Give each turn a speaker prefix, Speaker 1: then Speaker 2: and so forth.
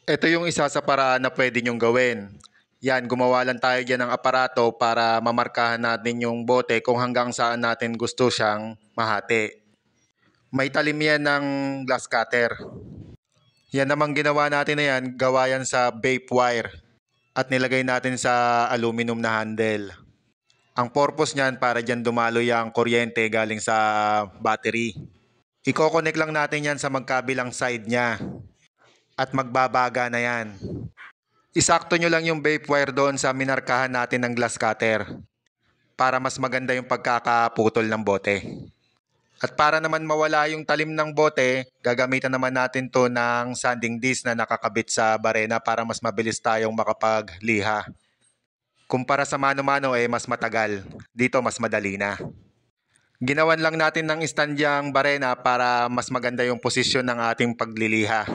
Speaker 1: Ito yung isa sa paraan na pwede nyong gawin. Yan, gumawa lang tayo dyan ng aparato para mamarkahan natin yung bote kung hanggang saan natin gusto siyang mahati. May talim yan ng glass cutter. Yan namang ginawa natin na yan, gawa yan sa vape wire at nilagay natin sa aluminum na handle. Ang purpose niyan para dyan dumalo yung kuryente galing sa battery. Iko-connect lang natin yan sa magkabilang side niya at magbabaga na yan. Isakto nyo lang yung vape wire doon sa minarkahan natin ng glass cutter para mas maganda yung pagkakaputol ng bote. At para naman mawala yung talim ng bote, gagamitan naman natin to ng sanding disc na nakakabit sa barena para mas mabilis tayong makapagliha. Kumpara sa mano-mano mas matagal. Dito mas madali na. Ginawan lang natin ng istandyang barena para mas maganda yung posisyon ng ating pagliliha.